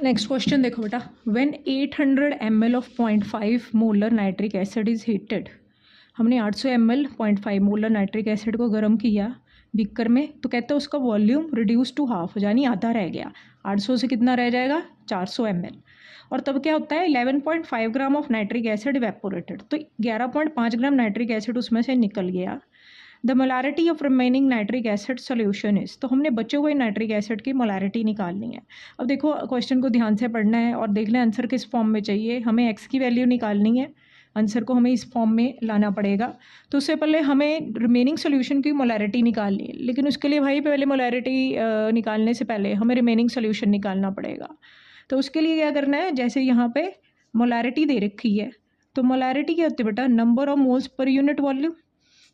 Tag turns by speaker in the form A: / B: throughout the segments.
A: Next question देखो बेटा, when 800 ml of 0.5 molar nitric acid is heated. हमने 800 ml 0.5 molar nitric acid को गर्म किया बीकर में, तो कहते हैं उसका वॉल्यूम रिड्यूस टू हाफ, यानी आधा रह गया। 800 से कितना रह जाएगा, 400 ml। और तब क्या होता है, 11.5 gram of nitric acid evaporated, तो 11.5 ग्राम नाइट्रिक एसिड उसमें से निकल गया। The molarity of remaining nitric acid solution is, तो हमने बचे हुए नाइट्रिक एसिड की मोलारिटी निकालनी है। अब देखो क्वेश्चन को ध्यान से पढ़ना है और देख लें आंसर किस फॉर्म में चाहिए। हमें एक्स की वैल्यू निकालनी है, आंसर को हमें इस फॉर्म में लाना पड़ेगा। तो उससे पहले हमें रिमेनिंग सोल्यूशन की मोलारिटी निकालनी है, लेकिन उसके लिए भाई पहले मोलारिटी निकालने से पहले हमें रिमेनिंग सोल्यूशन निकालना पड़ेगा। तो उसके लिए क्या करना है, जैसे यहाँ पे मोलारिटी दे रखी है, तो मोलारिटी क्या होती है बेटा, number of moles per unit volume.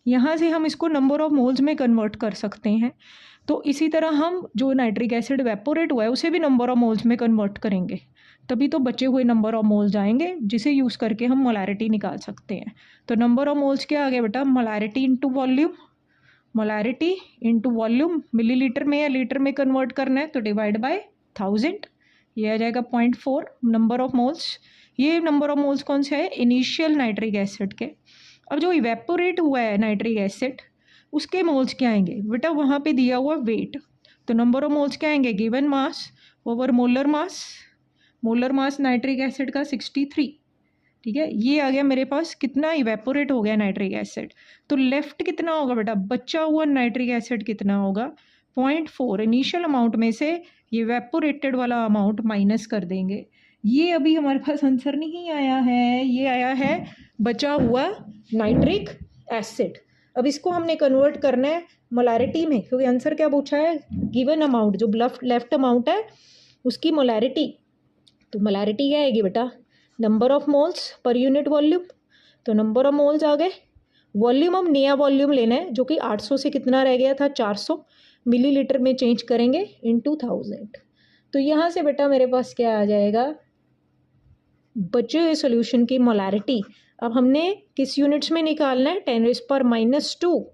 A: यहाँ से हम इसको नंबर ऑफ मोल्स में कन्वर्ट कर सकते हैं। तो इसी तरह हम जो नाइट्रिक एसिड वेपोरेट हुआ है उसे भी नंबर ऑफ मोल्स में कन्वर्ट करेंगे, तभी तो बचे हुए नंबर ऑफ मोल्स आएंगे, जिसे यूज़ करके हम मोलारिटी निकाल सकते हैं। तो नंबर ऑफ मोल्स क्या आ गया बेटा, molarity into volume. Molarity into volume, millilitre में या लीटर में कन्वर्ट करना है तो डिवाइड बाय 1000, ये आ जाएगा 0.4 नंबर ऑफ मोल्स। ये नंबर ऑफ मोल्स कौन से है, इनिशियल नाइट्रिक एसिड के। अब जो इवेपोरेट हुआ है नाइट्रिक एसिड उसके मोल्स क्या आएंगे बेटा, वहाँ पे दिया हुआ वेट, तो नंबर ऑफ मोल्स क्या आएंगे, given mass over molar mass. Molar mass nitric acid का 63, ठीक है। ये आ गया मेरे पास, कितना इवेपोरेट हो गया नाइट्रिक एसिड। तो लेफ्ट कितना होगा बेटा, बचा हुआ नाइट्रिक एसिड कितना होगा, 0.4। इनिशियल अमाउंट में से ये इवेपोरेटेड वाला अमाउंट माइनस कर देंगे। ये अभी हमारे पास आंसर नहीं आया है, ये आया है बचा हुआ नाइट्रिक एसिड। अब इसको हमने कन्वर्ट करना है मोलारिटी में, क्योंकि आंसर क्या पूछा है, गिवन अमाउंट, जो लेफ्ट अमाउंट है उसकी मोलारिटी। तो मोलारिटी क्या आएगी बेटा, number of moles per unit volume. तो नंबर ऑफ मोल्स आ गए, वॉल्यूम हम नया वॉल्यूम लेना है जो कि 800 से कितना रह गया था, 400 मिलीलीटर में चेंज करेंगे इनटू 1000। तो यहाँ से बेटा मेरे पास क्या आ जाएगा, बचे हुए सोल्यूशन की मोलारिटी। अब हमने किस यूनिट्स में निकालना है, 10⁻²।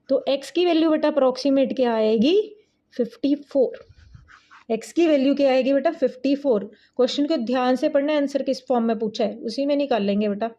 A: तो x की वैल्यू बेटा अप्रॉक्सीमेट क्या आएगी, 54। x की वैल्यू क्या आएगी बेटा, 54। क्वेश्चन को ध्यान से पढ़ना है, आंसर किस फॉर्म में पूछा है उसी में निकाल लेंगे बेटा।